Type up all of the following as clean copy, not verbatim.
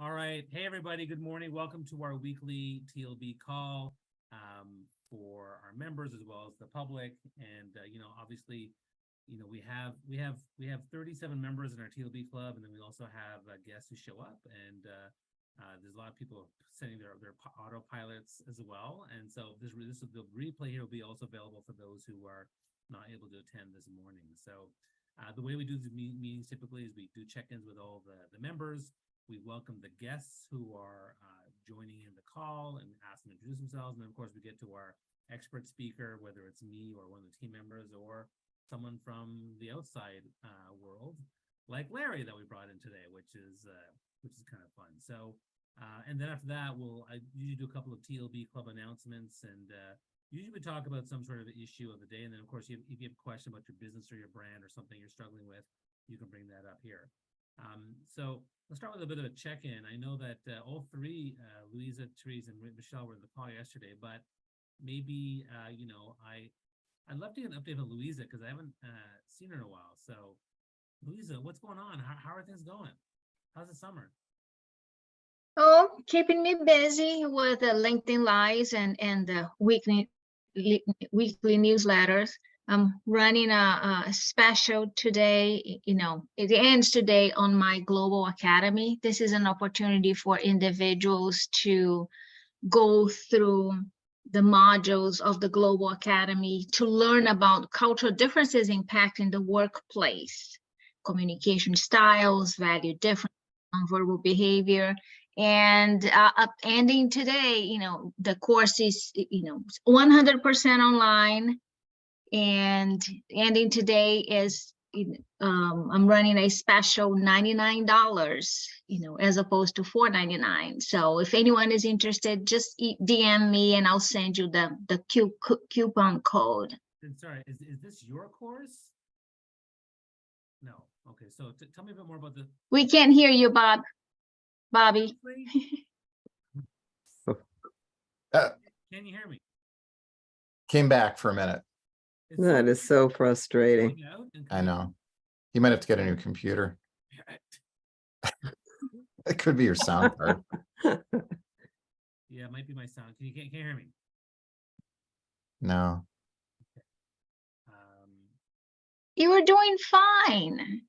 All right. Hey, everybody. Good morning. Welcome to our weekly TLB call for our members as well as the public. And obviously, we have 37 members in our TLB club, and then we also have guests who show up. And there's a lot of people sending their autopilots as well. And so the replay here will be also available for those who are not able to attend this morning. So the way we do the meetings typically is we do check-ins with all the members. We welcome the guests who are joining in the call and ask them to introduce themselves. And then, of course, we get to our expert speaker, whether it's me or one of the team members or someone from the outside world, like Larry that we brought in today, which is kind of fun. So, and then after that, I usually do a couple of TLB club announcements, and usually we talk about some sort of issue of the day. And then, of course, if you have a question about your business or your brand or something you're struggling with, you can bring that up here. So let's start with a bit of a check-in. I know that all three, Louisa, Therese, and Michelle were in the call yesterday, but maybe, I'd love to get an update on Louisa because I haven't seen her in a while. So Louisa, what's going on? How are things going? How's the summer? Oh, keeping me busy with the LinkedIn Lives and the weekly newsletters. I'm running a special today, it ends today on my Global Academy. This is an opportunity for individuals to go through the modules of the Global Academy to learn about cultural differences impacting the workplace, communication styles, value differences, nonverbal behavior. And ending today, the course is, 100% online. And ending today is I'm running a special $99, as opposed to $4.99. So if anyone is interested, just DM me and I'll send you the coupon code. And sorry, is this your course? No. Okay, so tell me a bit more about the. We can't hear you, Bobby. Can you hear me? Came back for a minute. That is so frustrating. I know. You might have to get a new computer. It could be your sound card. Yeah, it might be my sound. Can you hear me? No. Okay. You were doing fine.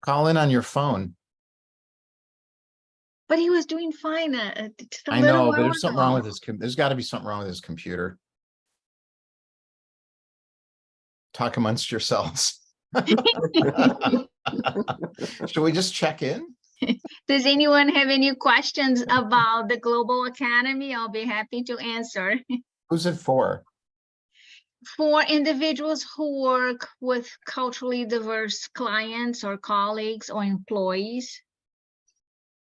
Call in on your phone. But he was doing fine. I know, but there's something wrong with his. There's got to be something wrong with his computer. Talk amongst yourselves. Should we just check in? Does anyone have any questions about the Global Academy? I'll be happy to answer. Who's it for? For individuals who work with culturally diverse clients or colleagues or employees.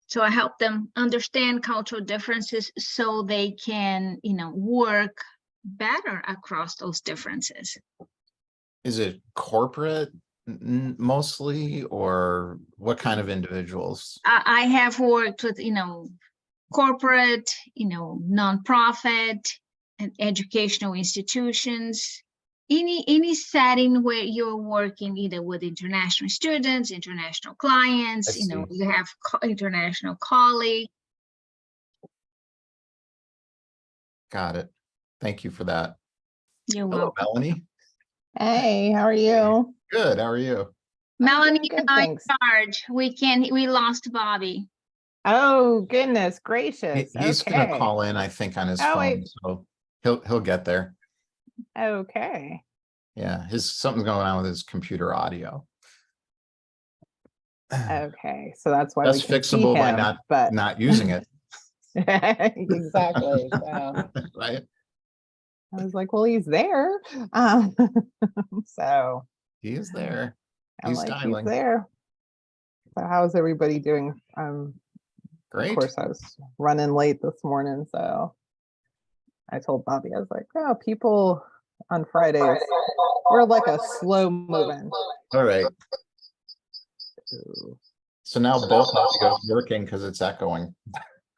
So I help them understand cultural differences so they can, work better across those differences. Is it corporate mostly, or what kind of individuals? I have worked with, corporate, nonprofit and educational institutions, any setting where you're working either with international students, international clients, you have international colleagues. Got it. Thank you for that. You're Hello, welcome. Melanie. Hey, how are you? Good. How are you? Melanie good, is not in thanks. charge. We lost Bobby. Oh, goodness gracious. He's Okay. gonna call in, I think, on his phone, wait. so he'll get there. Okay. Yeah, something's going on with his computer audio. Okay. So that's why That's we can fixable see by him, but not using it. exactly. So Right. I was like, well, he's there. So He is there. I'm He's like, dialing. he's there. So how's everybody doing? Great. Of course, I was running late this morning, so I told Bobby, I was like, oh, people on Fridays, we're like a slow moving. All right. So now both of you guys working because it's echoing.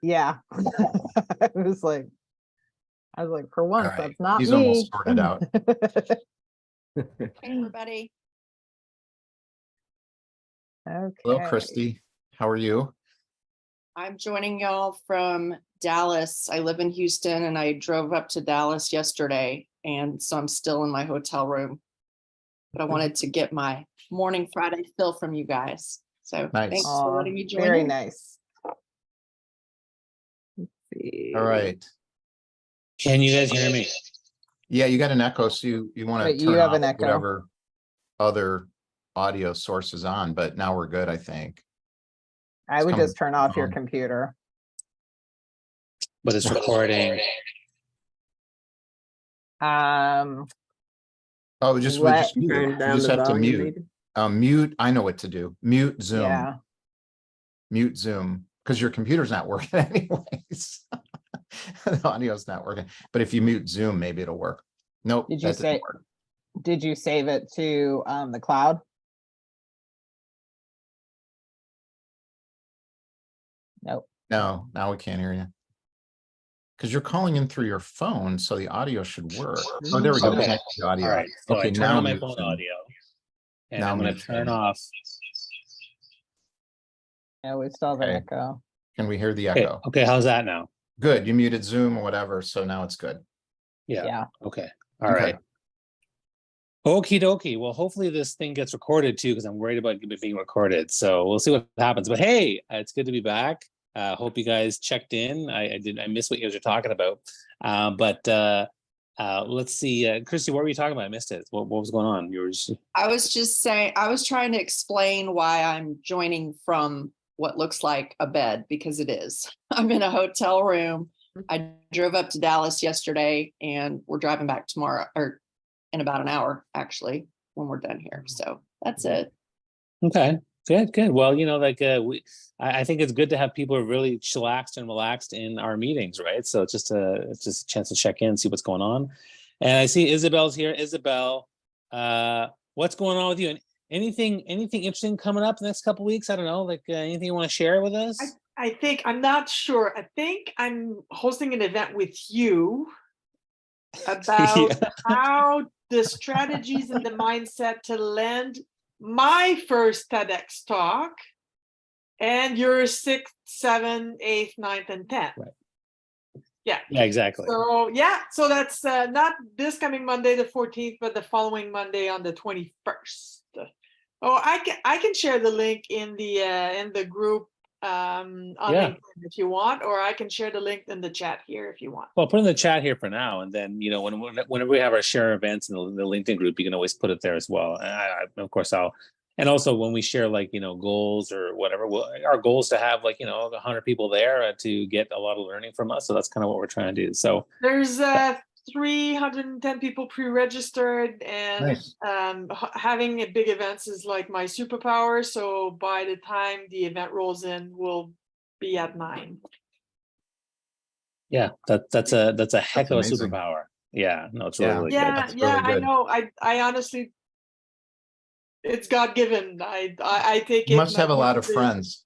Yeah. I was like, for once, right. that's not He's me. almost sorted out. Hey, everybody. Okay. Hello, Christy. How are you? I'm joining y'all from Dallas. I live in Houston and I drove up to Dallas yesterday. And so I'm still in my hotel room. But I wanted to get my morning Friday fill from you guys. So Nice. thanks for letting me join. Very in. nice. Let's see. All right. Can you guys hear me? Yeah, you got an echo, so you want to Wait, you turn have off an echo. whatever other audio source is on, but now we're good, I think. I It's would coming just turn off your on. computer. But it's recording. Oh, just we Let- just mute it. Turn You down just the have to volume, mute. maybe. Mute. I know what to do. Mute Zoom. Yeah. Mute Zoom because your computer's not working anyways. The audio's not working. But if you mute Zoom, maybe it'll work. Nope. Did you that didn't say- work. Did you save it to the cloud? Nope. No, now we can't hear you. Because you're calling in through your phone, so the audio should work. Oh, there we go. Okay. Connect the audio. All right. So Okay, I turn now on my mute phone Zoom. audio. And Now I'm going mute to turn Zoom. off. No, we still have an Okay. echo. Can we hear the Okay. echo? Okay. How's that now? Good. You muted Zoom or whatever, so now it's good. Yeah. Yeah. Okay. All Okay. right. Okie dokie. Well, hopefully this thing gets recorded too, because I'm worried about it being recorded. So we'll see what happens. But hey, it's good to be back. Hope you guys checked in. I missed what you guys were talking about. Let's see. Christy, what were you talking about? I missed it. What was going on? You were just... I was just saying, I was trying to explain why I'm joining from what looks like a bed, because it is. I'm in a hotel room. I drove up to Dallas yesterday and we're driving back tomorrow, or in about an hour, actually, when we're done here. So that's it. Okay. Good. Well, I think it's good to have people really chillaxed and relaxed in our meetings, right? So it's just a chance to check in, see what's going on. And I see Isabel's here. Isabel, what's going on with you? And anything interesting coming up the next couple of weeks? I don't know, anything you want to share with us? I think, I'm not sure. I think I'm hosting an event with you about Yeah. how the strategies and the mindset to land my first TEDx talk and your 6th, 7th, 8th, 9th, and 10th. Right. Yeah. Yeah, exactly. So yeah, so that's not this coming Monday the 14th, but the following Monday on the 21st. Oh, I can share the link in the group on LinkedIn if you want, or I can share the link in the chat here if you want. Well, put in the chat here for now, and then whenever we have our share events in the LinkedIn group, you can always put it there as well. And of course, and also when we share goals or whatever, our goal is to have 100 people there to get a lot of learning from us. So that's kind of what we're trying to do. So there's 310 people pre-registered, and Nice. Having a big events is like my superpower. So by the time the event rolls in, we'll be at 9. yeah, that's a heck of a amazing. superpower. Yeah, no, it's really, Yeah. really good. Yeah, That's yeah, really I good. know. I honestly, it's God-given. I take You it. must and I have a lot use of it. friends.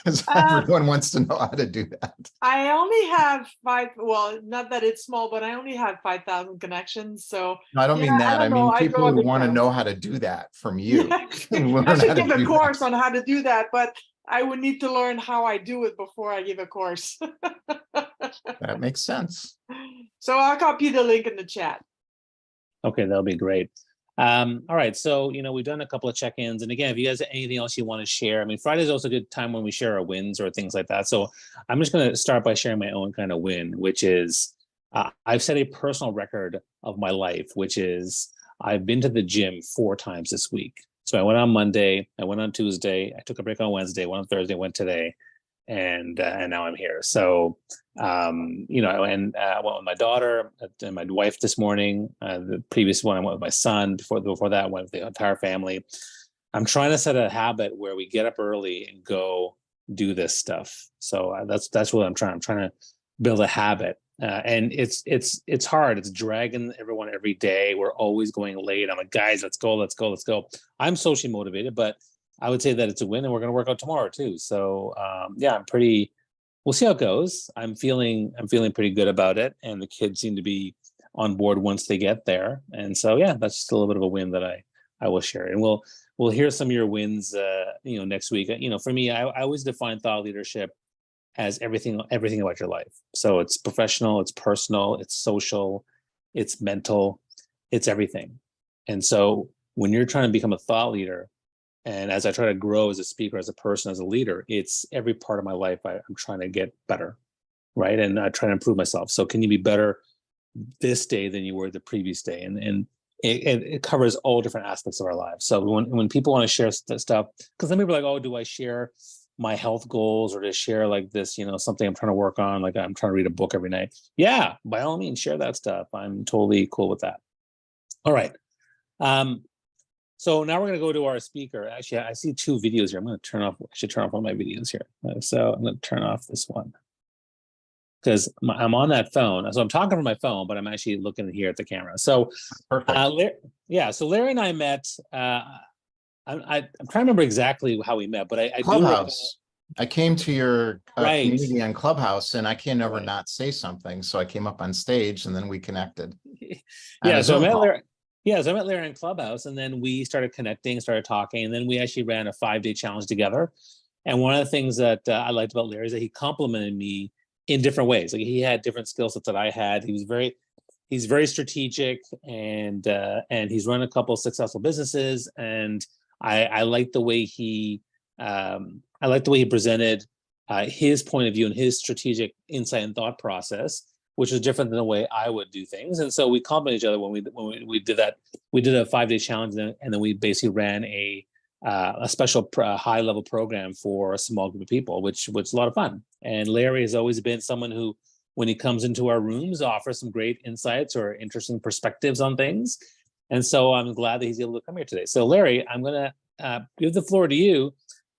'Cause Um, everyone wants to know how to do that. I only have 5. Well, not that it's small, but I only have 5,000 connections. So No, I don't mean yeah, that. I don't know. mean I people draw who big want to crowds. know how to do that from you. Learn I how should to give a do course that. on how to do that, but I would need to learn how I do it before I give a course. That makes sense. So I'll copy the link in the chat. Okay, that'll be great. All right, so we've done a couple of check-ins, and again, if you guys have anything else you want to share, I mean, Friday is also a good time when we share our wins or things like that. So I'm just going to start by sharing my own kind of win, which is I've set a personal record of my life, which is I've been to the gym 4 times this week. So I went on Monday, I went on Tuesday, I took a break on Wednesday, went on Thursday, went today, and now I'm here. So I went with my daughter and my wife this morning. The previous one I went with my son. Before that, I went with the entire family. I'm trying to set a habit where we get up early and go do this stuff. So that's what I'm trying. I'm trying to build a habit, and it's hard. It's dragging everyone every day. We're always going late. I'm like, guys, let's go. I'm socially motivated, but I would say that it's a win, and we're going to work out tomorrow too. So we'll see how it goes. I'm feeling pretty good about it, and the kids seem to be on board once they get there. And so that's just a little bit of a win that I will share. And we'll hear some of your wins next week. For me, I always define thought leadership as everything about your life. So it's professional, it's personal, it's social, it's mental, it's everything. And so when you're trying to become a thought leader, and as I try to grow as a speaker, as a person, as a leader, it's every part of my life I'm trying to get better, right? And I try to improve myself. So can you be better this day than you were the previous day? And it covers all different aspects of our lives. So when people want to share stuff, because some people are like, oh, do I share my health goals or to share like this, something I'm trying to work on, like I'm trying to read a book every night? Yeah, by all means, share that stuff. I'm totally cool with that. All right. So now we're going to go to our speaker. Actually, I see 2 videos here. I'm going to turn off one of my videos here. So I'm going to turn off this one because I'm on that phone. So I'm talking from my phone, but I'm actually looking here at the camera. So, so Larry and I met. I'm trying to remember exactly how we met, but I Clubhouse. I came to your Right. community on Clubhouse, and I can never not say something. So I came up on stage, and then we connected. So I met Larry. Yeah, so I met Larry in Clubhouse, and then we started connecting, started talking, and then we actually ran a 5-day challenge together. And one of the things that I liked about Larry is that he complimented me in different ways. Like he had different skill sets that I had. He's very strategic, and he's run a couple of successful businesses. And I like the way he presented his point of view and his strategic insight and thought process, which was different than the way I would do things. And so we complemented each other when we did that. We did a 5-day challenge, and then we basically ran a special high level program for a small group of people, which was a lot of fun. And Larry has always been someone who, when he comes into our rooms, offers some great insights or interesting perspectives on things. And so I'm glad that he's able to come here today. So Larry, I'm going to give the floor to you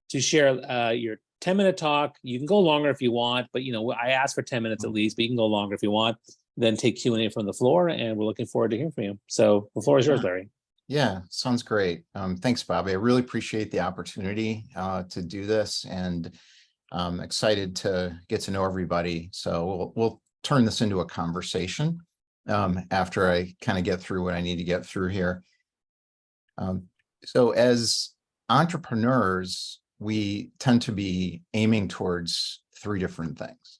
to share your 10-minute talk. You can go longer if you want, but I asked for 10 minutes at least, but you can go longer if you want. Then take Q&A from the floor, and we're looking forward to hearing from you. So the floor is yours, Larry. Yeah, sounds great. Thanks, Bobby. I really appreciate the opportunity to do this, and I'm excited to get to know everybody. So we'll turn this into a conversation after I kind of get through what I need to get through here. So as entrepreneurs, we tend to be aiming towards 3 different things.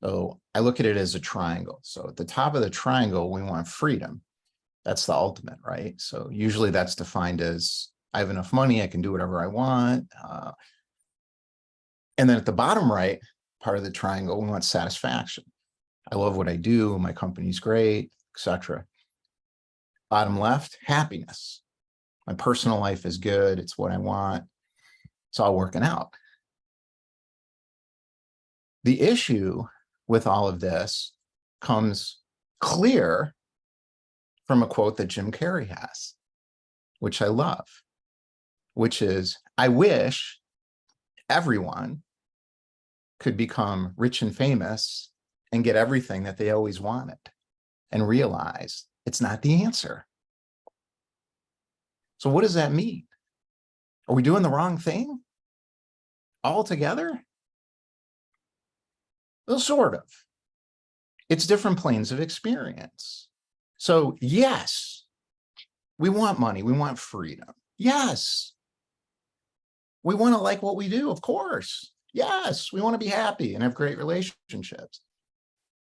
So I look at it as a triangle. So at the top of the triangle, we want freedom. That's the ultimate, right? So usually that's defined as I have enough money, I can do whatever I want. And then at the bottom right part of the triangle, we want satisfaction. I love what I do, my company's great, etc. Bottom left, happiness. My personal life is good, it's what I want. It's all working out. The issue with all of this comes clear from a quote that Jim Carrey has, which I love, which is, I wish everyone could become rich and famous and get everything that they always wanted, and realize it's not the answer. So what does that mean? Are we doing the wrong thing altogether? Well, sort of. It's different planes of experience. So yes, we want money, we want freedom. Yes. We want to like what we do, of course. Yes, we want to be happy and have great relationships.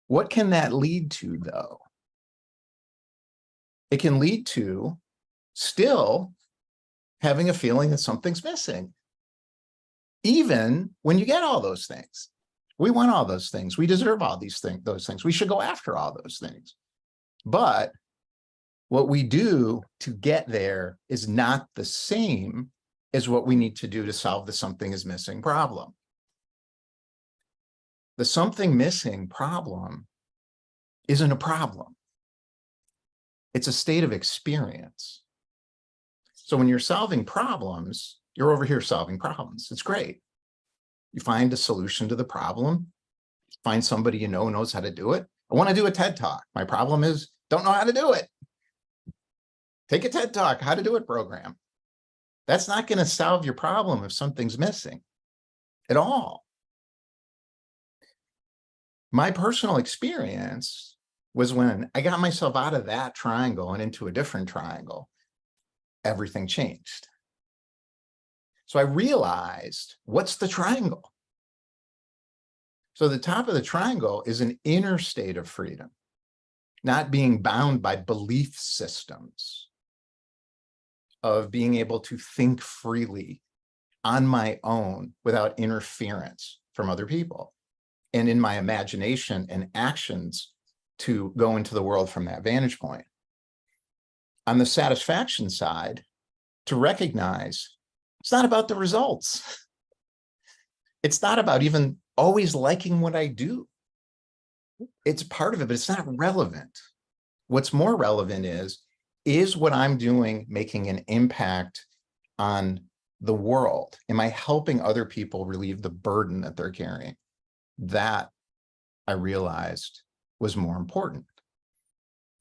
What can that lead to, though? It can lead to still having a feeling that something's missing, even when you get all those things. We want all those things. We deserve all those things. We should go after all those things. But what we do to get there is not the same as what we need to do to solve the something is missing problem. The something missing problem isn't a problem. It's a state of experience. So when you're solving problems, you're over here solving problems. It's great. You find a solution to the problem, find somebody you know knows how to do it. I want to do a TED Talk. My problem is don't know how to do it. Take a TED Talk, how to do it program. That's not going to solve your problem if something's missing at all. My personal experience was when I got myself out of that triangle and into a different triangle, everything changed. So I realized, what's the triangle? So the top of the triangle is an inner state of freedom, not being bound by belief systems, of being able to think freely on my own without interference from other people, and in my imagination and actions to go into the world from that vantage point. On the satisfaction side, to recognize it's not about the results. It's not about even always liking what I do. It's part of it, but it's not relevant. What's more relevant is what I'm doing making an impact on the world? Am I helping other people relieve the burden that they're carrying? That I realized was more important.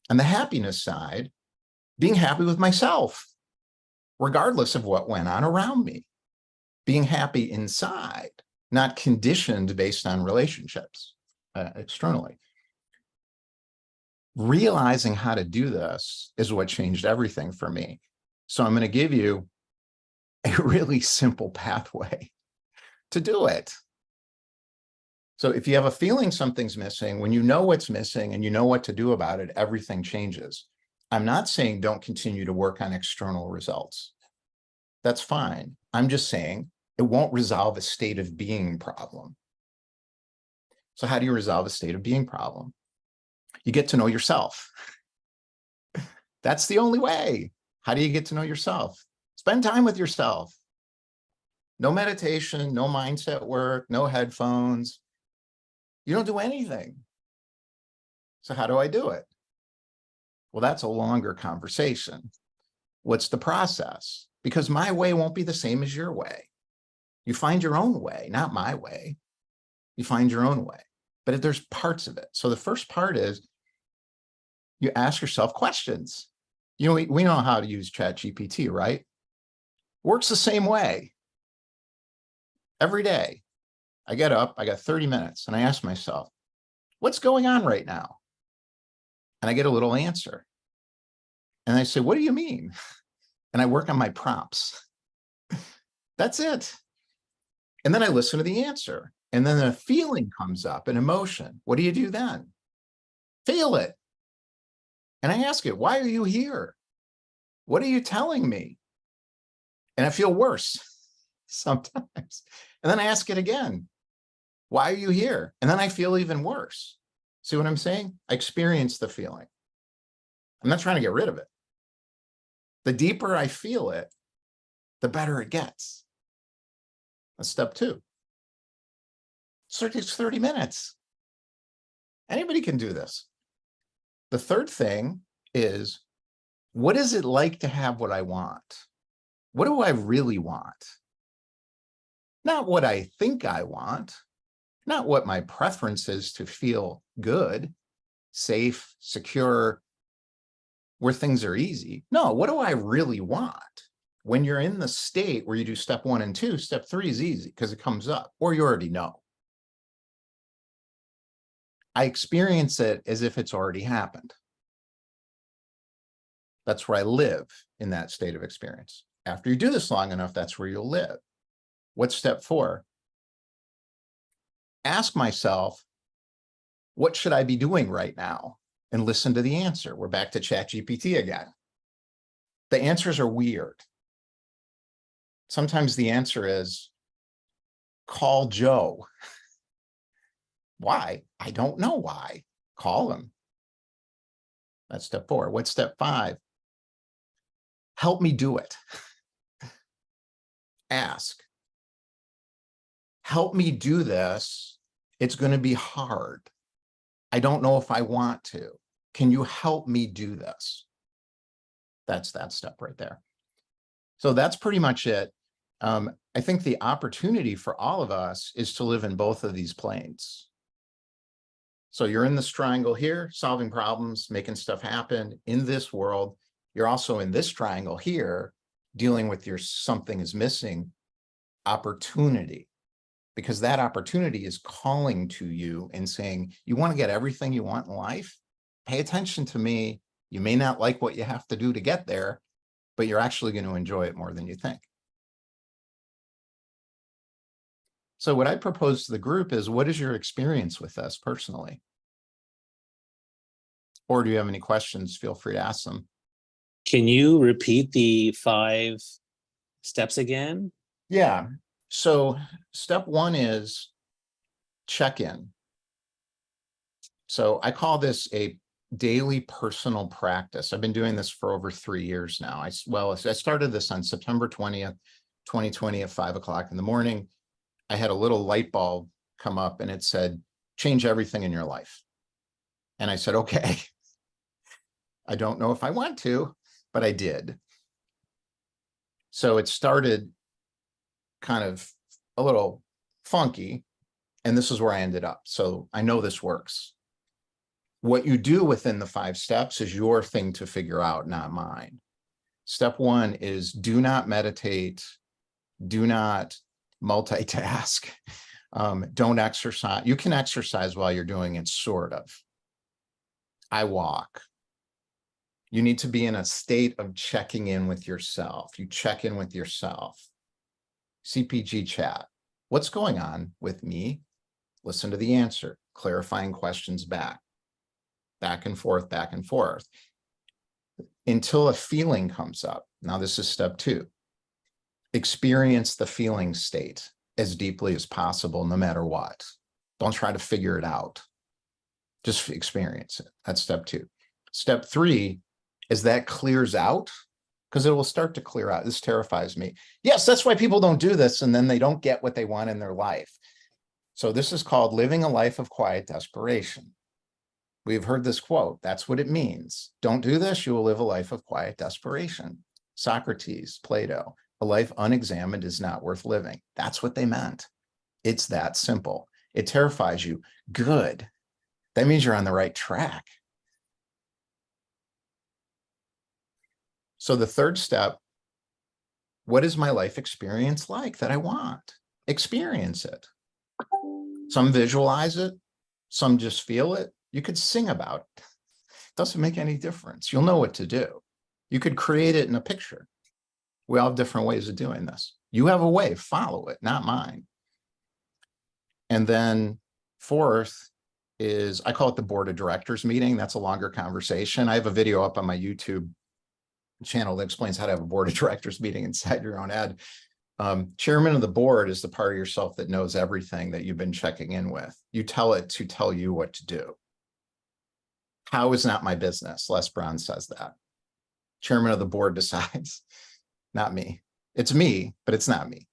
On the happiness side, being happy with myself, regardless of what went on around me, being happy inside, not conditioned based on relationships externally. Realizing how to do this is what changed everything for me. So I'm going to give you a really simple pathway to do it. So if you have a feeling something's missing, when you know what's missing and you know what to do about it, everything changes. I'm not saying don't continue to work on external results. That's fine. I'm just saying it won't resolve a state of being problem. So how do you resolve a state of being problem? You get to know yourself. That's the only way. How do you get to know yourself? Spend time with yourself. No meditation, no mindset work, no headphones. You don't do anything. So how do I do it? Well, that's a longer conversation. What's the process? Because my way won't be the same as your way. You find your own way, not my way. You find your own way, but there's parts of it. So the first part is you ask yourself questions. You know, we know how to use ChatGPT, right? Works the same way. Every day, I get up, I got 30 minutes, and I ask myself, what's going on right now? And I get a little answer. And I say, what do you mean? And I work on my prompts. That's it. And then I listen to the answer. And then a feeling comes up, an emotion. What do you do then? Feel it. And I ask it, why are you here? What are you telling me? And I feel worse sometimes. And then I ask it again, why are you here? And then I feel even worse. See what I'm saying? I experience the feeling. I'm not trying to get rid of it. The deeper I feel it, the better it gets. That's step 2. So it takes 30 minutes. Anybody can do this. The third thing is, what is it like to have what I want? What do I really want? Not what I think I want, not what my preference is to feel good, safe, secure, where things are easy. No, what do I really want? When you're in the state where you do step 1 and 2, step 3 is easy because it comes up, or you already know. I experience it as if it's already happened. That's where I live, in that state of experience. After you do this long enough, that's where you'll live. What's step 4? Ask myself, what should I be doing right now? And listen to the answer. We're back to ChatGPT again. The answers are weird. Sometimes the answer is, call Joe. Why? I don't know why. Call him. That's step 4. What's step 5? Help me do it. Ask. Help me do this. It's going to be hard. I don't know if I want to. Can you help me do this? That's that step right there. So that's pretty much it. I think the opportunity for all of us is to live in both of these planes. So you're in this triangle here, solving problems, making stuff happen in this world. You're also in this triangle here, dealing with your something is missing opportunity, because that opportunity is calling to you and saying, you want to get everything you want in life? Pay attention to me. You may not like what you have to do to get there, but you're actually going to enjoy it more than you think. So what I propose to the group is, what is your experience with this personally? Or do you have any questions? Feel free to ask them. Can you repeat the 5 steps again? Yeah. So step 1 is check-in. So I call this a daily personal practice. I've been doing this for over 3 years now. I started this on September 20th, 2020 at 5 o'clock in the morning. I had a little light bulb come up and it said, change everything in your life. And I said, okay, I don't know if I want to, but I did. So it started kind of a little funky, and this is where I ended up. So I know this works. What you do within the 5 steps is your thing to figure out, not mine. Step 1 is do not meditate, do not multitask, don't exercise. You can exercise while you're doing it, sort of. I walk. You need to be in a state of checking in with yourself. You check in with yourself. CPG chat. What's going on with me? Listen to the answer. Clarifying questions back and forth, until a feeling comes up. Now, this is step 2. Experience the feeling state as deeply as possible, no matter what. Don't try to figure it out. Just experience it. That's step 2. Step 3 is that clears out, because it will start to clear out. This terrifies me. Yes, that's why people don't do this, and then they don't get what they want in their life. So this is called living a life of quiet desperation. We've heard this quote. That's what it means. Don't do this, you will live a life of quiet desperation. Socrates, Plato, a life unexamined is not worth living. That's what they meant. It's that simple. It terrifies you. Good. That means you're on the right track. So the third step, what is my life experience like that I want? Experience it. Some visualize it, some just feel it. You could sing about it. Doesn't make any difference. You'll know what to do. You could create it in a picture. We all have different ways of doing this. You have a way, follow it, not mine. And then 4th is, I call it the board of directors meeting. That's a longer conversation. I have a video up on my YouTube channel that explains how to have a board of directors meeting inside your own head. Chairman of the board is the part of yourself that knows everything that you've been checking in with. You tell it to tell you what to do. How is not my business. Les Brown says that. Chairman of the board decides, not me. It's me, but it's not me.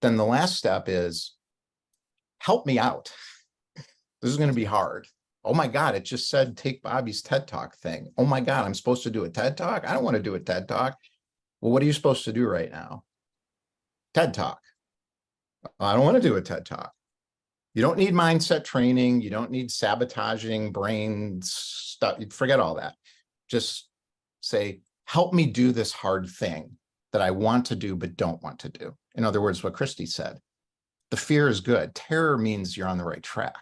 Then the last step is help me out. This is going to be hard. Oh my God, it just said take Bobby's TED Talk thing. Oh my God, I'm supposed to do a TED Talk? I don't want to do a TED Talk. Well, what are you supposed to do right now? TED Talk. I don't want to do a TED Talk. You don't need mindset training. You don't need sabotaging brain stuff. Forget all that. Just say, help me do this hard thing that I want to do but don't want to do. In other words, what Christy said. The fear is good. Terror means you're on the right track.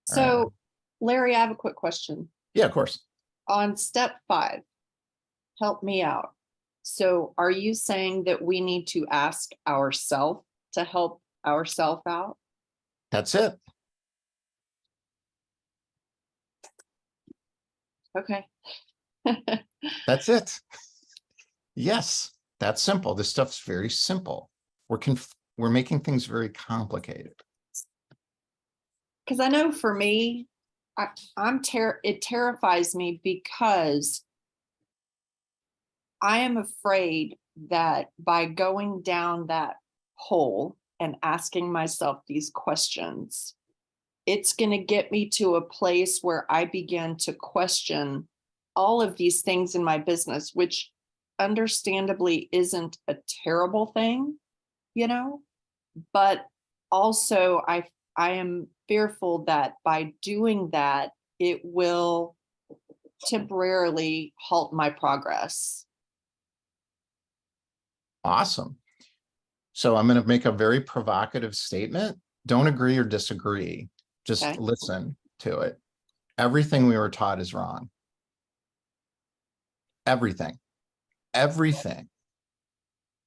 So, Larry, I have a quick question. Yeah, of course. On step 5, help me out. So are you saying that we need to ask ourselves to help ourselves out? That's it. Okay. That's it. Yes, that's simple. This stuff's very simple. We're making things very complicated. Because I know for me, it terrifies me because I am afraid that by going down that hole and asking myself these questions, it's going to get me to a place where I begin to question all of these things in my business, which understandably isn't a terrible thing, but also I am fearful that by doing that, it will temporarily halt my progress. Awesome. So I'm going to make a very provocative statement. Don't agree or disagree. Just Okay. listen to it. Everything we were taught is wrong. Everything, everything,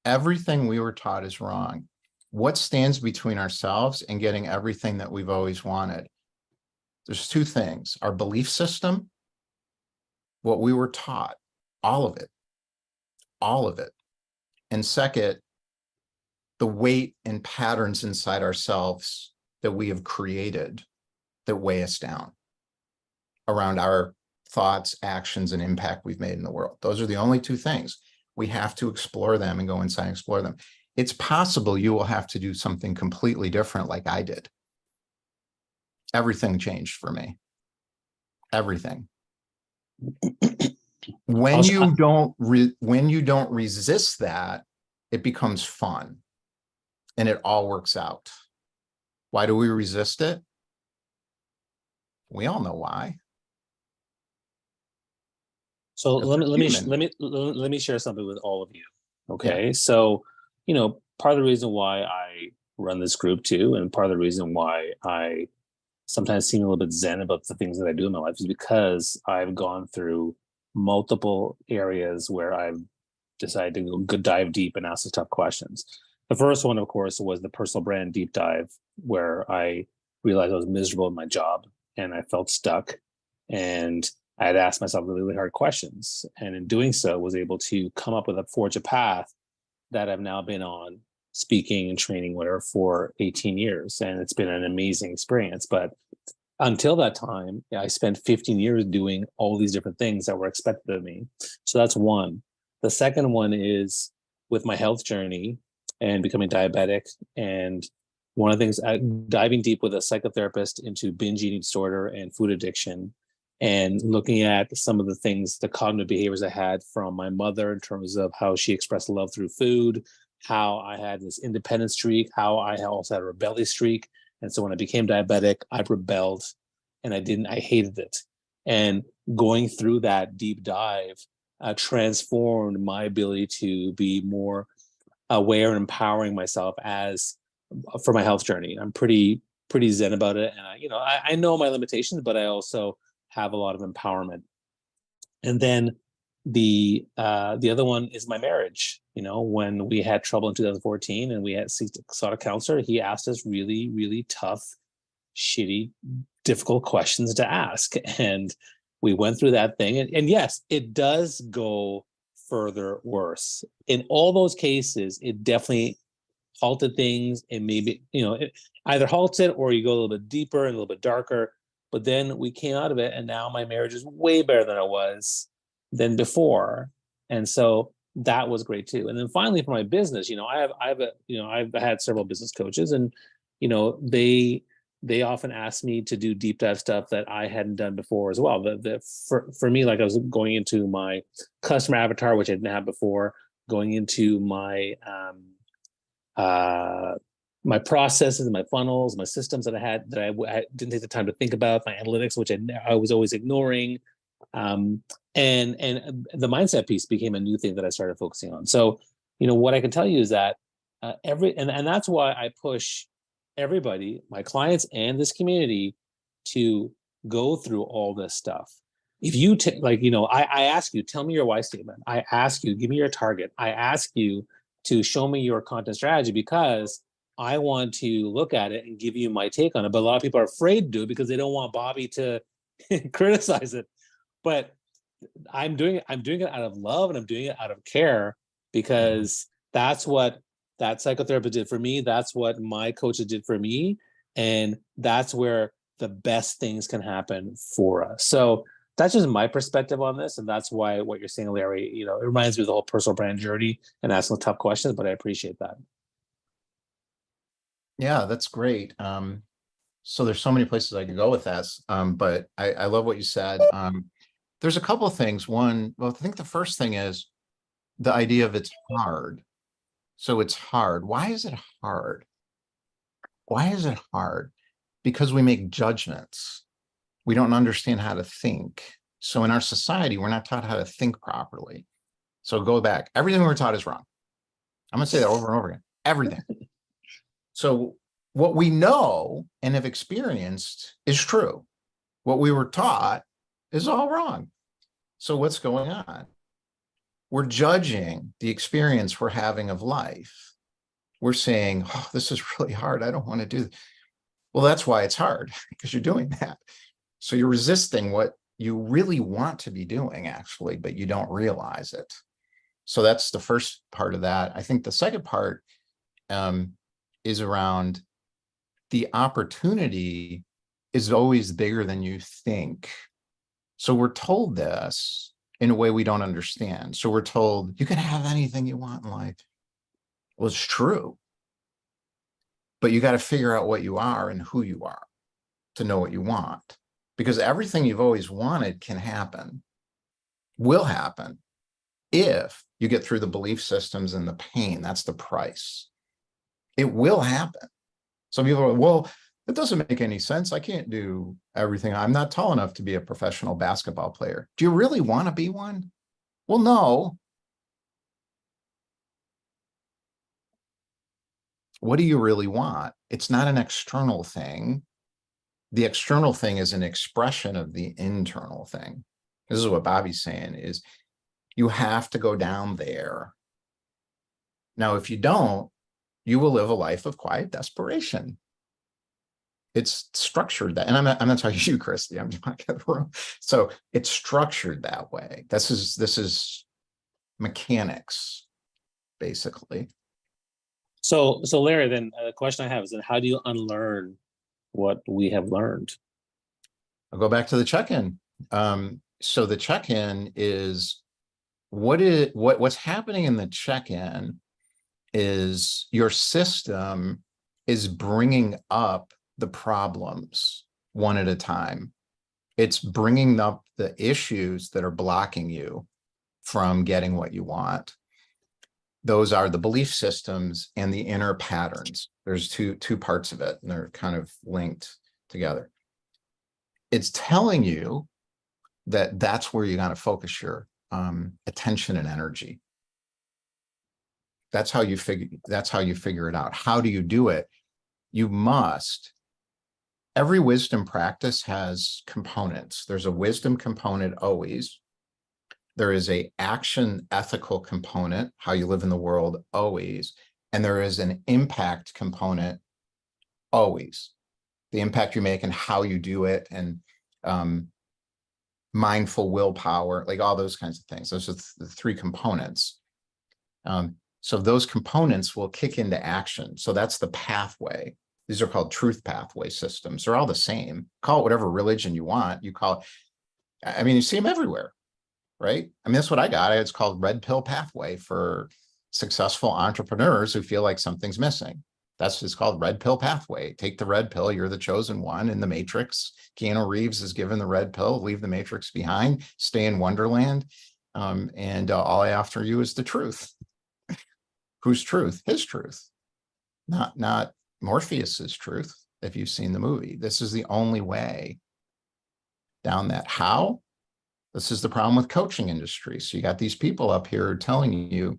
everything we were taught is wrong. What stands between ourselves and getting everything that we've always wanted? There's two things: our belief system, what we were taught, all of it, all of it. And second, the weight and patterns inside ourselves that we have created that weigh us down around our thoughts, actions, and impact we've made in the world. Those are the only two things. We have to explore them and go inside and explore them. It's possible you will have to do something completely different like I did. Everything changed for me. Everything. When you don't resist that, it becomes fun and it all works out. Why do we resist it? We all know why. So Because we're let me share something with all of you. Okay. So, you know, part of the reason why I run this group too, and part of the reason why I sometimes seem a little bit zen about the things that I do in my life is because I've gone through multiple areas where I've decided to go dive deep and ask the tough questions. The first one, of course, was the personal brand deep dive, where I realized I was miserable in my job and I felt stuck. And I had asked myself really, really hard questions. And in doing so, was able to come up with forge a path that I've now been on, speaking and training, whatever, for 18 years. And it's been an amazing experience. But until that time, I spent 15 years doing all these different things that were expected of me. So that's one. The second one is with my health journey and becoming diabetic. And one of the things, diving deep with a psychotherapist into binge eating disorder and food addiction, and looking at some of the things, the cognitive behaviors I had from my mother in terms of how she expressed love through food, how I had this independent streak, how I also had a rebellious streak. And so when I became diabetic, I rebelled and I hated it. And going through that deep dive transformed my ability to be more aware and empowering myself for my health journey. I'm pretty zen about it. And I know my limitations, but I also have a lot of empowerment. And then the other one is my marriage. When we had trouble in 2014 and we sought a counselor, he asked us really, really tough, shitty, difficult questions to ask. And we went through that thing. And yes, it does go further worse. In all those cases, it definitely halted things, and maybe, it either halts it or you go a little bit deeper and a little bit darker. But then we came out of it, and now my marriage is way better than it was than before. And so that was great too. And then finally, for my business, I've had several business coaches, and they often ask me to do deep dive stuff that I hadn't done before as well. For me, like I was going into my customer avatar, which I didn't have before, going into my my processes, my funnels, my systems that I had that I didn't take the time to think about, my analytics, which I was always ignoring. And the mindset piece became a new thing that I started focusing on. So, what I can tell you is that and that's why I push everybody, my clients and this community, to go through all this stuff. If you I ask you, tell me your why statement. I ask you, give me your target. I ask you to show me your content strategy, because I want to look at it and give you my take on it. But a lot of people are afraid to do it because they don't want Bobby to criticize it. But I'm doing it out of love, and I'm doing it out of care, because that's what that psychotherapist did for me. That's what my coaches did for me. And that's where the best things can happen for us. So that's just my perspective on this. And that's why what you're saying, Larry, it reminds me of the whole personal brand journey and asking tough questions, but I appreciate that. Yeah, that's great. So there's so many places I could go with that. But I love what you said. There's a couple of things. One, well, I think the first thing is the idea of it's hard. So it's hard. Why is it hard? Why is it hard? Because we make judgments. We don't understand how to think. So in our society, we're not taught how to think properly. So go back. Everything we're taught is wrong. I'm going to say that over and over again. Everything. So what we know and have experienced is true. What we were taught is all wrong. So what's going on? We're judging the experience we're having of life. We're saying, oh, this is really hard. I don't want to do this. Well, that's why it's hard, because you're doing that. So you're resisting what you really want to be doing, actually, but you don't realize it. So that's the first part of that. I think the second part is around the opportunity is always bigger than you think. So we're told this in a way we don't understand. So we're told you can have anything you want in life. Well, it's true. But you got to figure out what you are and who you are to know what you want. Because everything you've always wanted can happen, will happen, if you get through the belief systems and the pain. That's the price. It will happen. Some people are, well, it doesn't make any sense. I can't do everything. I'm not tall enough to be a professional basketball player. Do you really want to be one? Well, no. What do you really want? It's not an external thing. The external thing is an expression of the internal thing. This is what Bobby's saying, is you have to go down there. Now, if you don't, you will live a life of quiet desperation. It's structured that, and I'm not talking to you, Christy, I'm talking to the room. So it's structured that way. This is mechanics, basically. So Larry, then the question I have is, then how do you unlearn what we have learned? I'll go back to the check-in. So the check-in is what's happening in the check-in is your system is bringing up the problems one at a time. It's bringing up the issues that are blocking you from getting what you want. Those are the belief systems and the inner patterns. There's two parts of it, and they're kind of linked together. It's telling you that that's where you got to focus your attention and energy. That's how you figure it out. How do you do it? You must. Every wisdom practice has components. There's a wisdom component always. There is a action ethical component, how you live in the world always. And there is an impact component always. The impact you make and how you do it, and mindful willpower, like all those kinds of things. Those are the three components. So those components will kick into action. So that's the pathway. These are called truth pathway systems. They're all the same. Call it whatever religion you want. You call it, I mean, you see them everywhere, right? I mean, that's what I got. It's called red pill pathway for successful entrepreneurs who feel like something's missing. That's just called red pill pathway. Take the red pill. You're the chosen one in the Matrix. Keanu Reeves is given the red pill. Leave the Matrix behind. Stay in Wonderland. And all after you is the truth. Whose truth? His truth. Not Morpheus's truth. If you've seen the movie, this is the only way down that. How? This is the problem with coaching industry. So you got these people up here telling you,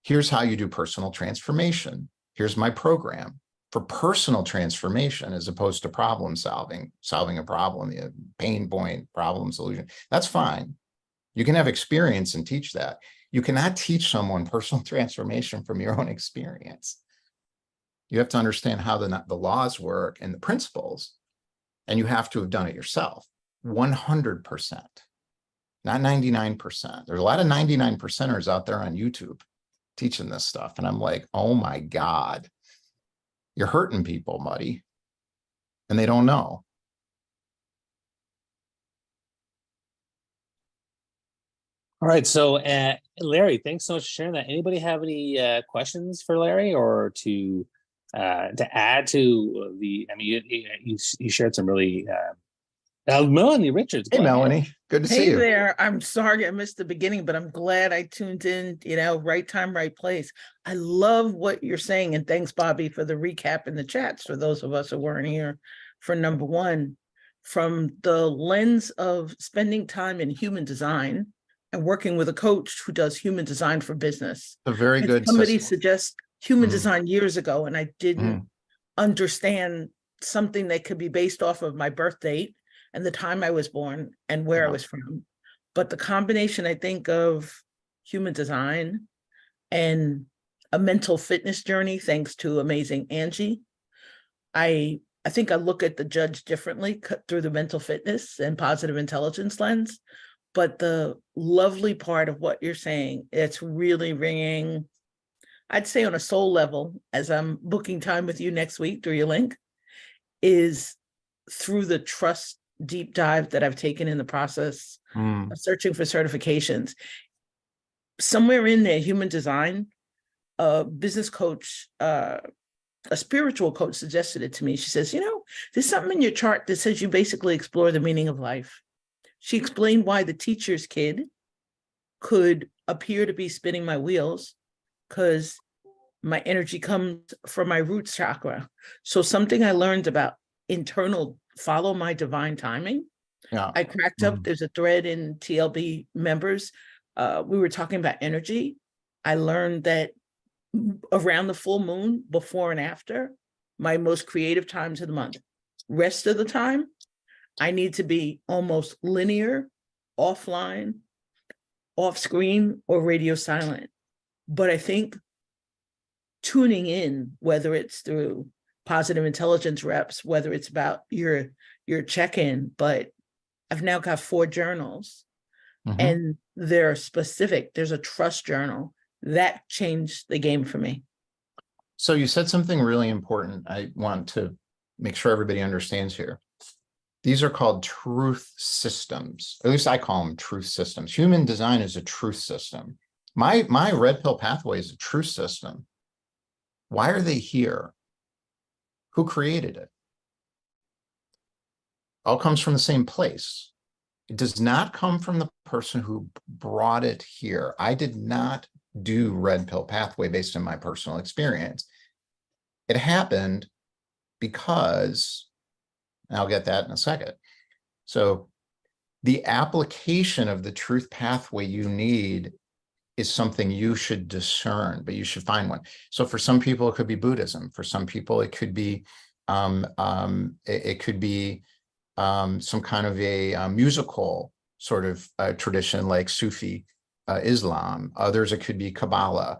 here's how you do personal transformation. Here's my program for personal transformation, as opposed to problem solving a problem, the pain point, problem solution. That's fine. You can have experience and teach that. You cannot teach someone personal transformation from your own experience. You have to understand how the laws work and the principles, and you have to have done it yourself. 100%, not 99%. There's a lot of 99%ers out there on YouTube teaching this stuff. And I'm like, oh my God, you're hurting people, buddy. And they don't know. All right. So Larry, thanks so much for sharing that. Anybody have any questions for Larry, or to add to the, I mean, you shared some really, Melanie Richards. Hey, Melanie, good to see you. Hey there. I'm sorry I missed the beginning, but I'm glad I tuned in, right time, right place. I love what you're saying. And thanks, Bobby, for the recap in the chats for those of us who weren't here for number one. From the lens of spending time in human design and working with a coach who does human design for business. A very good Somebody system. suggests human design years ago, and I didn't understand something that could be based off of my birth date, and the time I was born and where I Yeah. was from. But the combination, I think, of human design and a mental fitness journey, thanks to amazing Angie. I think I look at the judge differently through the mental fitness and positive intelligence lens. But the lovely part of what you're saying, it's really ringing, I'd say on a soul level, as I'm booking time with you next week through your link, is through the trust deep dive that I've taken in the process of searching for certifications. Somewhere in there, human design, a business coach, a spiritual coach suggested it to me. She says, there's something in your chart that says you basically explore the meaning of life. She explained why the teacher's kid could appear to be spinning my wheels because my energy comes from my roots chakra. So something I learned about internal follow my divine timing. Yeah. I cracked up. There's a thread in TLB members. We were talking about energy. I learned that around the full moon, before and after, my most creative times of the month. Rest of the time, I need to be almost linear, offline, off screen, or radio silent. But I think tuning in, whether it's through positive intelligence reps, whether it's about your check-in, but I've now got 4 journals and they're specific. There's a trust journal that changed the game for me. So you said something really important. I want to make sure everybody understands here. These are called truth systems. At least I call them truth systems. Human design is a truth system. My red pill pathway is a truth system. Why are they here? Who created it? All comes from the same place. It does not come from the person who brought it here. I did not do red pill pathway based on my personal experience. It happened because, and I'll get that in a second. So the application of the truth pathway you need is something you should discern, but you should find one. So for some people, it could be Buddhism. For some people, it could be some kind of a musical sort of tradition like Sufi Islam. Others, it could be Kabbalah.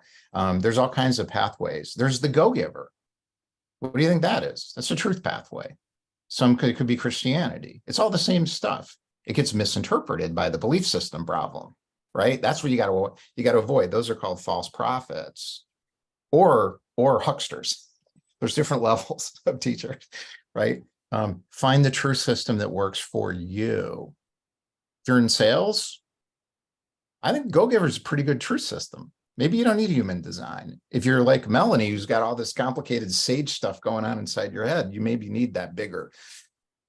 There's all kinds of pathways. There's the go-giver. What do you think that is? That's a truth pathway. It could be Christianity. It's all the same stuff. It gets misinterpreted by the belief system problem, right? That's what you got to avoid. Those are called false prophets or hucksters. There's different levels of teachers, right? Find the truth system that works for you. If you're in sales, I think Go-Giver is a pretty good truth system. Maybe you don't need human design. If you're like Melanie, who's got all this complicated sage stuff going on inside your head, you maybe need that bigger.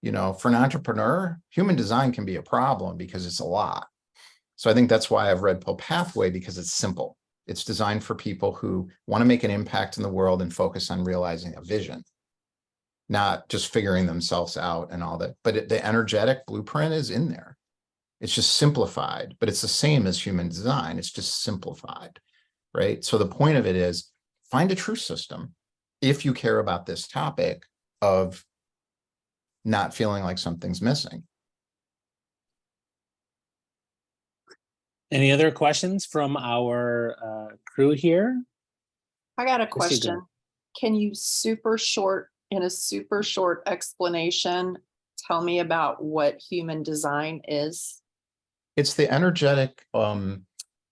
For an entrepreneur, human design can be a problem because it's a lot. So I think that's why I've read Pill Pathway, because it's simple. It's designed for people who want to make an impact in the world and focus on realizing a vision, not just figuring themselves out and all that. But the energetic blueprint is in there. It's just simplified, but it's the same as human design. It's just simplified, right? So the point of it is find a truth system if you care about this topic of not feeling like something's missing. Any other questions from our crew here? I got a Yes, you question. go. Can you in a super short explanation, tell me about what human design is? It's the energetic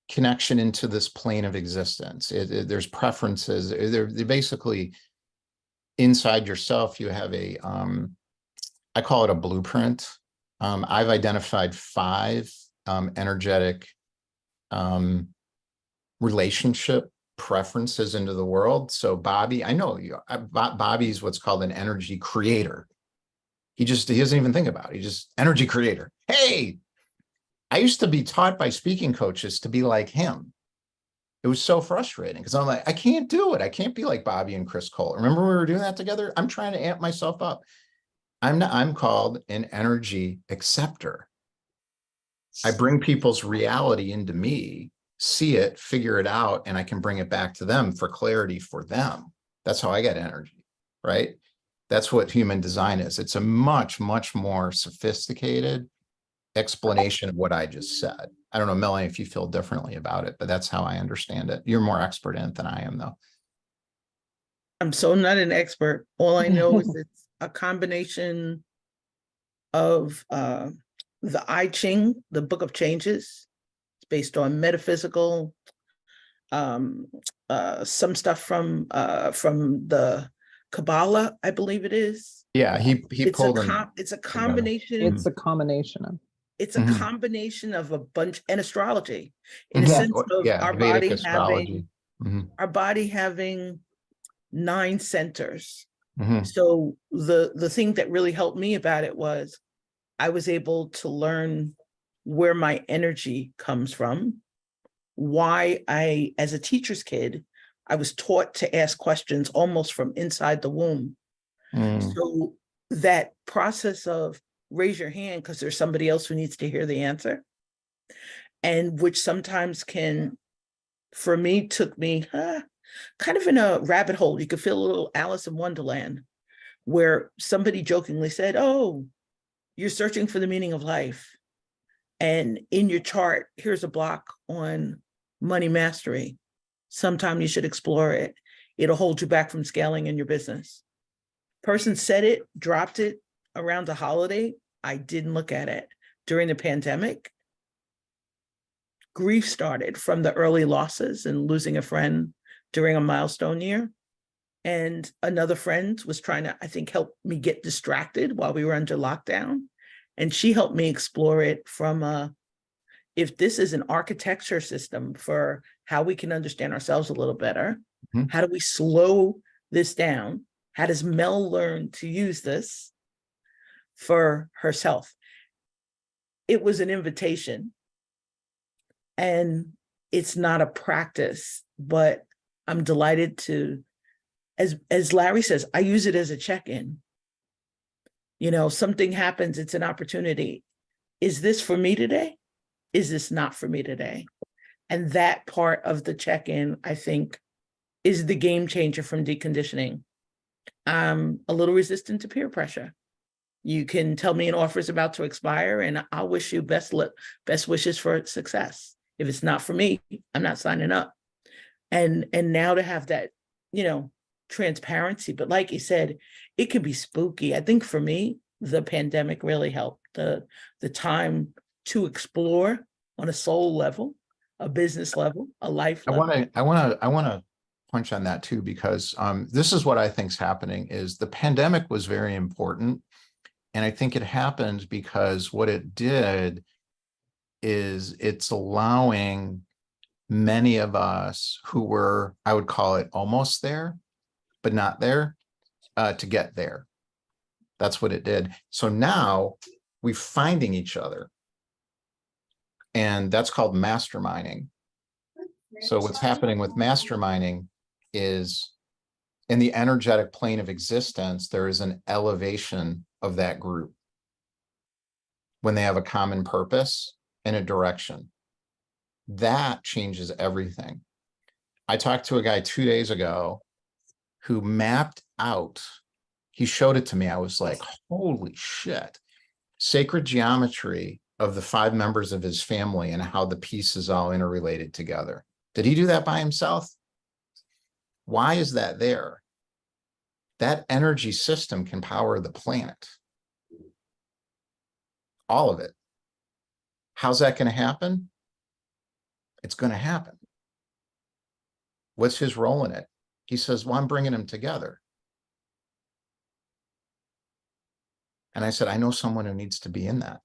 connection into this plane of existence. There's preferences. They're basically inside yourself. You have I call it a blueprint. I've identified 5 energetic relationship preferences into the world. So Bobby, I know you. Bobby's what's called an energy creator. He doesn't even think about it. He's just energy creator. Hey, I used to be taught by speaking coaches to be like him. It was so frustrating because I'm like, I can't do it. I can't be like Bobby and Chris Cole. Remember we were doing that together? I'm trying to amp myself up. I'm called an energy acceptor. I bring people's reality into me, see it, figure it out, and I can bring it back to them for clarity for them. That's how I get energy, right? That's what human design is. It's a much, much more sophisticated explanation of what I just said. I don't know, Melanie, if you feel differently about it, but that's how I understand it. You're more expert in it than I am, though. I'm so not an expert. All I know is it's a combination of the I Ching, the Book of Changes. It's based on metaphysical, some stuff from the Kabbalah, I believe it is. Yeah, he It's pulled a them. it's a combination. It's a combination of. It's a Mhm. combination of a bunch, and astrology, in a Mhm. sense of Yeah, our Vedic body astrology. having 9 centers. Mhm. So the thing that really helped me about it was I was able to learn where my energy comes from, why I, as a teacher's kid, I was taught to ask questions almost from inside the womb. Mm. So that process of raise your hand because there's somebody else who needs to hear the answer, and which sometimes can, for me, took me kind of in a rabbit hole. You could feel a little Alice in Wonderland, where somebody jokingly said, "Oh, you're searching for the meaning of life. And in your chart, here's a block on money mastery. Sometime you should explore it. It'll hold you back from scaling in your business." Person said it, dropped it around the holiday. I didn't look at it. During the pandemic, grief started from the early losses and losing a friend during a milestone year. And another friend was trying to, I think, help me get distracted while we were under lockdown. And she helped me explore it from if this is an architecture system for how we can understand ourselves a little better, Mhm. how do we slow this down? How does Mel learn to use this for herself? It was an invitation, and it's not a practice, but I'm delighted to, as Larry says, I use it as a check-in. You know, something happens, it's an opportunity. Is this for me today? Is this not for me today? And that part of the check-in, I think, is the game changer from deconditioning. I'm a little resistant to peer pressure. You can tell me an offer is about to expire, and I'll wish you best wishes for success. If it's not for me, I'm not signing up. And now to have that, you know, transparency, but like you said, it could be spooky. I think for me, the pandemic really helped. The time to explore on a soul level, a business level, a life I level. want to punch on that too, because this is what I think is happening is the pandemic was very important. And I think it happened because what it did is it's allowing many of us who were, I would call it almost there, but not there, to get there. That's what it did. So now we're finding each other. And that's called masterminding. So what's happening with masterminding is in the energetic plane of existence, there is an elevation of that group when they have a common purpose and a direction. That changes everything. I talked to a guy 2 days ago who mapped out, he showed it to me. I was like, holy shit. Sacred geometry of the 5 members of his family and how the pieces all interrelated together. Did he do that by himself? Why is that there? That energy system can power the planet. All of it. How's that going to happen? It's going to happen. What's his role in it? He says, well, I'm bringing them together. And I said, I know someone who needs to be in that.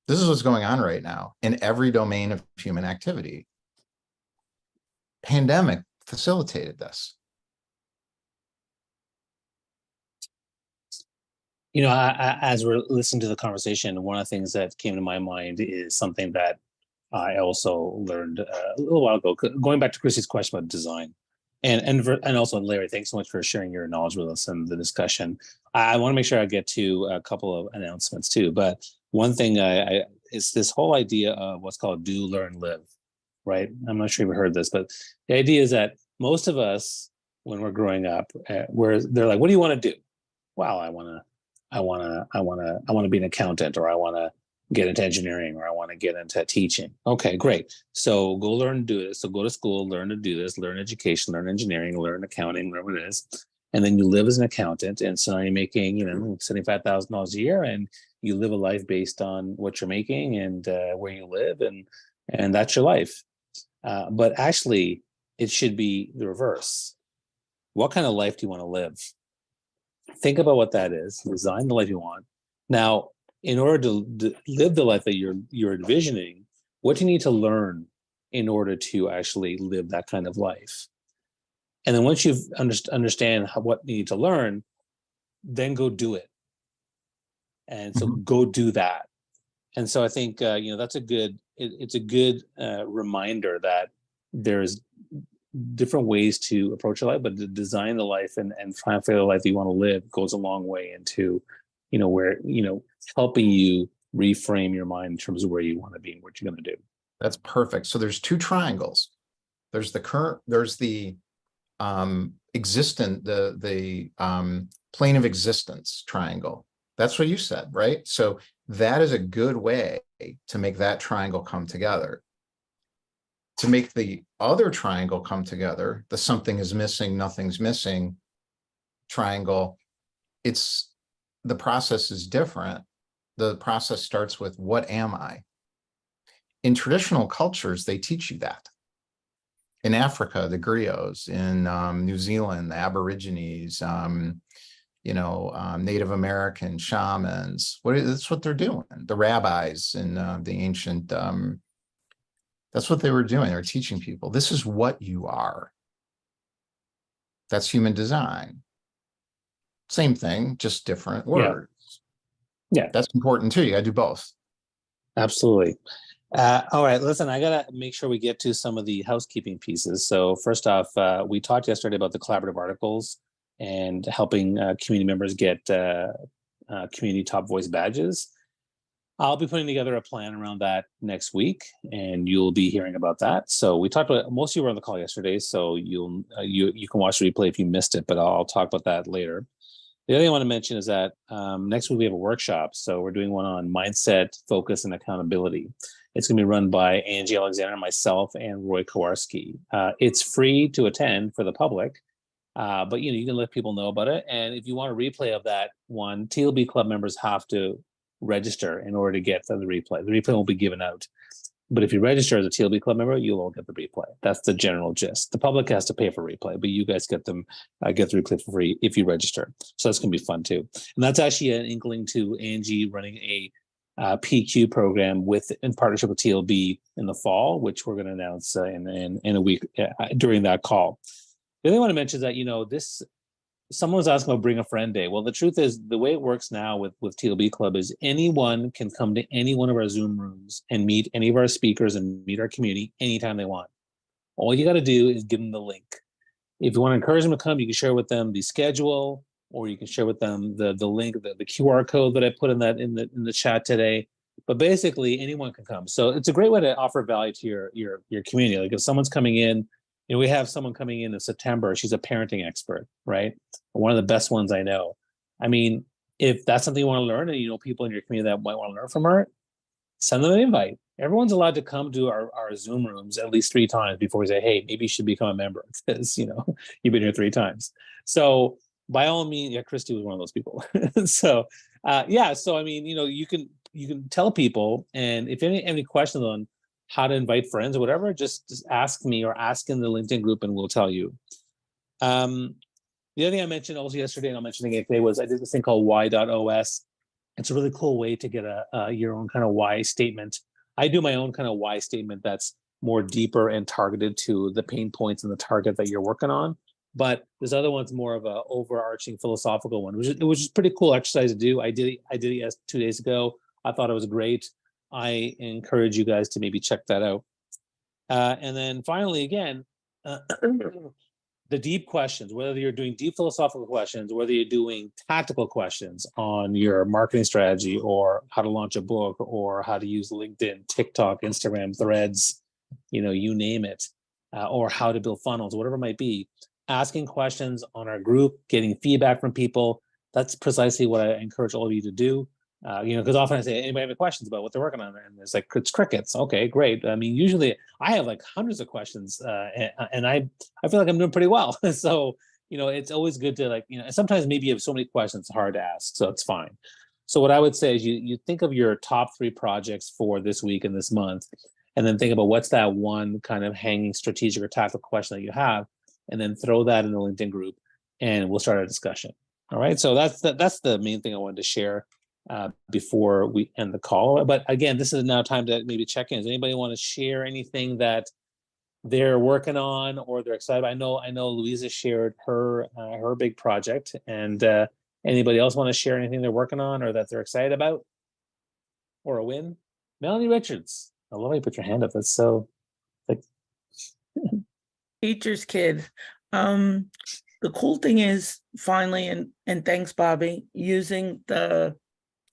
This is what's going on right now in every domain of human activity. Pandemic facilitated this. You know, as we're listening to the conversation, one of the things that came to my mind is something that I also learned a little while ago, going back to Chrissy's question about design. And also, Larry, thanks so much for sharing your knowledge with us and the discussion. I want to make sure I get to a couple of announcements too. But one thing is this whole idea of what's called do, learn, live, right? I'm not sure if you heard this, but the idea is that most of us when we're growing up, where they're like, "What do you want to do?" Well, I want to be an accountant, or I want to get into engineering, or I want to get into teaching. Okay, great. So go learn to do this. So go to school, learn to do this, learn education, learn engineering, learn accounting, whatever it is. And then you live as an accountant. And so you're making, $75,000 a year, and you live a life based on what you're making and where you live. And that's your life. But actually, it should be the reverse. What kind of life do you want to live? Think about what that is. Design the life you want. Now, in order to live the life that you're envisioning, what do you need to learn in order to actually live that kind of life? And then once you've understand what you need to learn, then go do it. And so go do that. And so I think that's a good. It's a good reminder that there's different ways to approach your life, but to design the life and try and figure the life that you want to live goes a long way into, where, helping you reframe your mind in terms of where you want to be and what you're going to do. That's perfect. So there's two triangles. There's the plane of existence triangle. That's what you said, right? So that is a good way to make that triangle come together. To make the other triangle come together, the something is missing, nothing's missing triangle, the process is different. The process starts with, what am I? In traditional cultures, they teach you that. In Africa, the griots, in New Zealand, the Aborigines, Native American shamans, that's what they're doing. The rabbis in the ancient, that's what they were doing. They were teaching people, this is what you are. That's human design. Same thing, just different words. Yeah. That's important too. You got to do both. Absolutely. All right, listen, I got to make sure we get to some of the housekeeping pieces. So first off, we talked yesterday about the collaborative articles and helping community members get community top voice badges. I'll be putting together a plan around that next week, and you'll be hearing about that. So we talked about, most of you were on the call yesterday, so you can watch the replay if you missed it, but I'll talk about that later. The other thing I want to mention is that next week we have a workshop. So we're doing one on mindset, focus, and accountability. It's going to be run by Angie Alexander, myself, and Roy Kowarski. It's free to attend for the public, but you can let people know about it. And if you want a replay of that one, TLB Club members have to register in order to get the replay. The replay won't be given out. But if you register as a TLB Club member, you'll all get the replay. That's the general gist. The public has to pay for replay, but you guys get the replay for free if you register. So that's going to be fun too. And that's actually an inkling to Angie running a PQ program in partnership with TLB in the fall, which we're going to announce in a week during that call. The other thing I want to mention is that someone was asking about Bring a Friend Day. Well, the truth is, the way it works now with TLB Club is anyone can come to any one of our Zoom rooms and meet any of our speakers and meet our community anytime they want. All you got to do is give them the link. If you want to encourage them to come, you can share with them the schedule, or you can share with them the link, the QR code that I put in the chat today. But basically, anyone can come. So it's a great way to offer value to your community. Like if someone's coming in, we have someone coming in September. She's a parenting expert, right? One of the best ones I know. I mean, if that's something you want to learn, and people in your community that might want to learn from her, send them an invite. Everyone's allowed to come to our Zoom rooms at least 3 times before we say, hey, maybe you should become a member, because you've been here 3 times. So by all means, Christy was one of those people. So so I mean, you can tell people, and if you have any questions on how to invite friends or whatever, just ask me or ask in the LinkedIn group and we'll tell you. The other thing I mentioned also yesterday, and I'll mention again today, was I did this thing called why.os. It's a really cool way to get your own kind of why statement. I do my own kind of why statement that's more deeper and targeted to the pain points and the target that you're working on. But this other one's more of a overarching philosophical one, which is pretty cool exercise to do. I did it 2 days ago. I thought it was great. I encourage you guys to maybe check that out. And then finally, again, the deep questions, whether you're doing deep philosophical questions, whether you're doing tactical questions on your marketing strategy or how to launch a book or how to use LinkedIn, TikTok, Instagram, Threads, you name it, or how to build funnels, whatever it might be. asking questions on our group, getting feedback from people. That's precisely what I encourage all of you to do. Because often I say, anybody have any questions about what they're working on? And it's like, it's crickets. Okay, great. I mean, usually I have like hundreds of questions, and I feel like I'm doing pretty well. So, it's always good to sometimes maybe you have so many questions, it's hard to ask, so it's fine. So what I would say is you think of your top 3 projects for this week and this month, and then think about what's that one kind of hanging strategic or tactical question that you have, and then throw that in the LinkedIn group, and we'll start a discussion. All right. So that's the main thing I wanted to share before we end the call. But again, this is now time to maybe check in. Does anybody want to share anything that they're working on or they're excited about? I know Louisa shared her big project, and anybody else want to share anything they're working on or that they're excited about or a win? Melanie Richards, I love how you put your hand up. That's so like Teacher's kid. The cool thing is finally, and thanks, Bobby, using the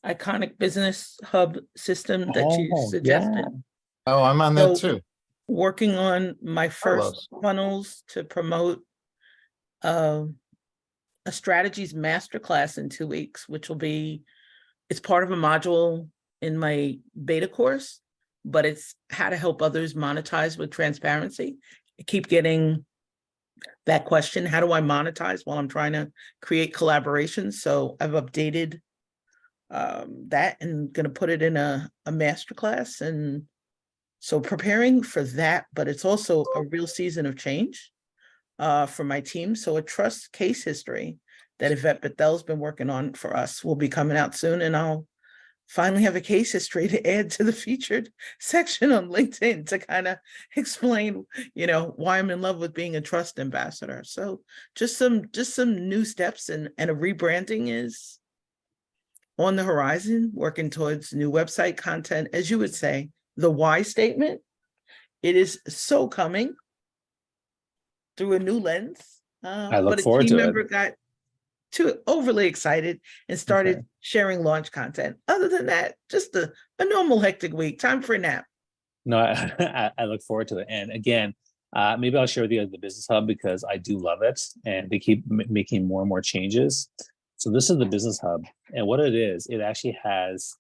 iconic business hub system that you suggested. Oh, I'm on that too. Working on my first funnels to promote a strategies masterclass in 2 weeks, which will be, it's part of a module in my beta course, but it's how to help others monetize with transparency. I keep getting that question, how do I monetize while I'm trying to create collaborations? So I've updated that and going to put it in a masterclass. And so preparing for that, but it's also a real season of change for my team. So a trust case history that Yvette Bethel's been working on for us will be coming out soon. And I'll finally have a case history to add to the featured section on LinkedIn to kind of explain, why I'm in love with being a trust ambassador. So just some new steps, and a rebranding is on the horizon, working towards new website content. As you would say, the why statement, it is so coming through a new lens. I look forward to it. Got too overly excited and started sharing launch content. Other than that, just a normal hectic week. Time for a nap. No, I look forward to it. And again, maybe I'll share with you the Business Hub because I do love it, and they keep making more and more changes. So this is the Business Hub, and what it is, it actually has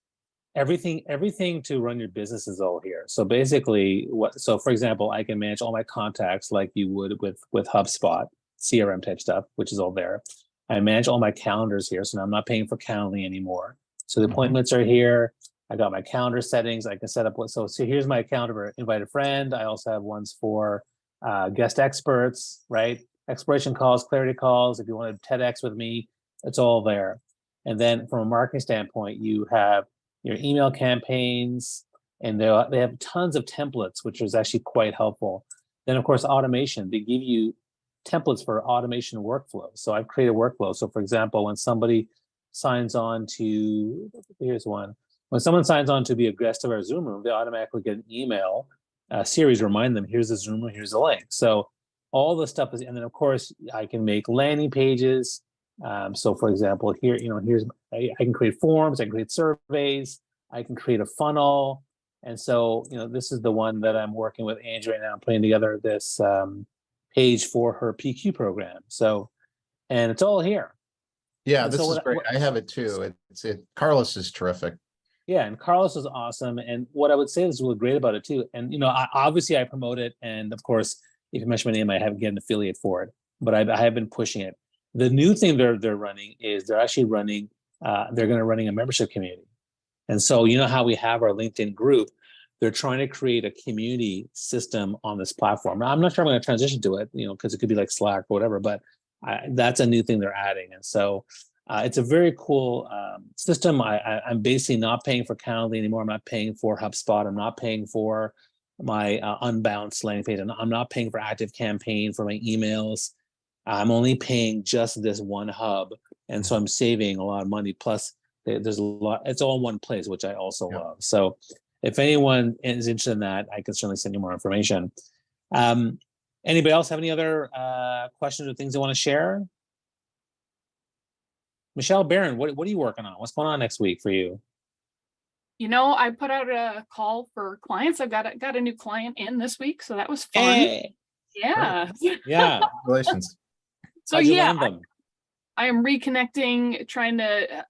everything to run your business is all here. So basically, so for example, I can manage all my contacts like you would with HubSpot, CRM type stuff, which is all there. I manage all my calendars here, so now I'm not paying for Calendly anymore. So the appointments are here. I got my calendar settings. I can set up so here's my calendar for invite a friend. I also have ones for guest experts, right? Exploration calls, clarity calls. If you want to TEDx with me, it's all there. And then from a marketing standpoint, you have your email campaigns, and they have tons of templates, which is actually quite helpful. Then of course, automation, they give you templates for automation workflows. So I've created workflows. So for example, when somebody signs on to, here's one, when someone signs on to be a guest of our Zoom room, they automatically get an email series, remind them, here's the Zoom room, here's the link. So all the stuff is, and then of course I can make landing pages. So for example, here, I can create forms, I can create surveys, I can create a funnel. And so, this is the one that I'm working with Angie right now, putting together this page for her PQ program. So, and it's all here. Yeah, and this so is great. I have it too. Carlos is terrific. Yeah, and Carlos is awesome. And what I would say is really great about it too. And obviously I promote it, and of course, if you mention my name, I have get an affiliate for it. But I have been pushing it. The new thing they're running is they're actually running. They're going to running a membership community. And so how we have our LinkedIn group. They're trying to create a community system on this platform. Now, I'm not sure I'm going to transition to it, because it could be like Slack or whatever, but that's a new thing they're adding. And so it's a very cool system. I'm basically not paying for Calendly anymore. I'm not paying for HubSpot. I'm not paying for my unbounced landing page. I'm not paying for ActiveCampaign for my emails. I'm only paying just this one hub. And so I'm saving a lot of money. Plus, there's a lot, it's all in one place, which I also love. So if anyone is interested in that, I can certainly send you more information. Anybody else have any other questions or things they want to share? Michelle Barron, what are you working on? What's going on next week for you? I put out a call for clients. I've got a new client in this week, so that was fun. Hey. Yeah. Yeah. Congratulations. So How'd you yeah, land them? I am reconnecting, trying to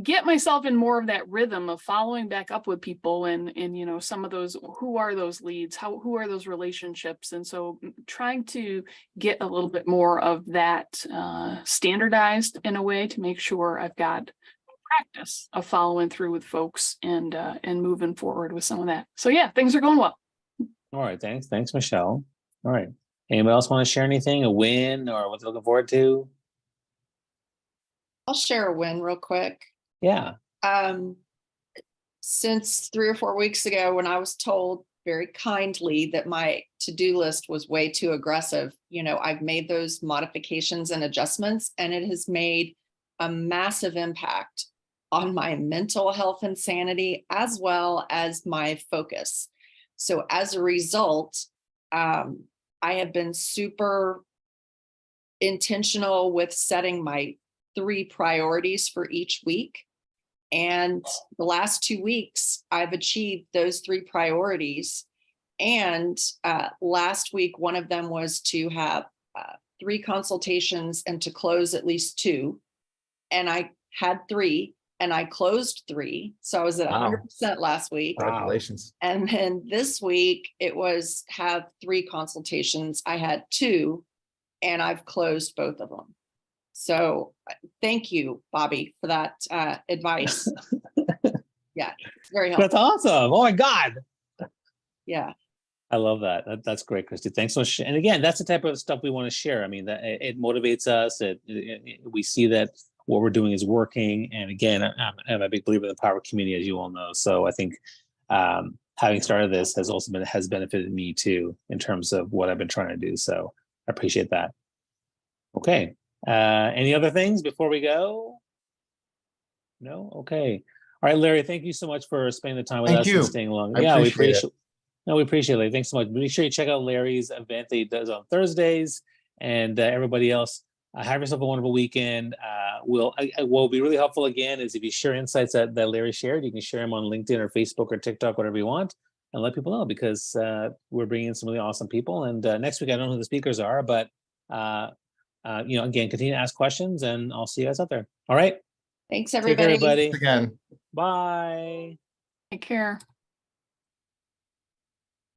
get myself in more of that rhythm of following back up with people and you know, some of those, who are those leads, who are those relationships, and so trying to get a little bit more of that standardized in a way to make sure I've got practice of following through with folks and moving forward with some of that. So yeah, things are going well. All right, thanks, Michelle. All right, anybody else want to share anything, a win or what they're looking forward to? I'll share a win real quick. Yeah. Since 3 or 4 weeks ago, when I was told very kindly that my to-do list was way too aggressive, you know, I've made those modifications and adjustments, and it has made a massive impact on my mental health and sanity, as well as my focus. So as a result, I have been super intentional with setting my 3 priorities for each week. And the last 2 weeks, I've achieved those 3 priorities. And last week, one of them was to have 3 consultations and to close at least 2. And I had 3 and I closed 3. So I was at 100% last week. Congratulations. And then this week it was have 3 consultations. I had 2 and I've closed both of them. So thank you, Bobby, for that advice. Yeah, it's very helpful. That's awesome. Oh my God. Yeah. I love that. That's great, Christy. Thanks so much. And again, that's the type of stuff we want to share. I mean, that it motivates us. We see that what we're doing is working. And again, I'm a big believer in the power of community, as you all know. So I think having started this has benefited me too, in terms of what I've been trying to do. So I appreciate that. Okay. Any other things before we go? No? Okay. All right, Larry, thank you so much for spending the time with us and staying along. I appreciate it. No, we appreciate it. Thanks so much. Make sure you check out Larry's event that he does on Thursdays, and everybody else, have yourself a wonderful weekend. What will be really helpful again is if you share insights that Larry shared, you can share them on LinkedIn or Facebook or TikTok, whatever you want, and let people know, because we're bringing in some really awesome people. And next week, I don't know who the speakers are, but you know, again, continue to ask questions, and I'll see you guys out there. All right. Thanks, Take care, everybody. everybody. Again. Bye. Take care.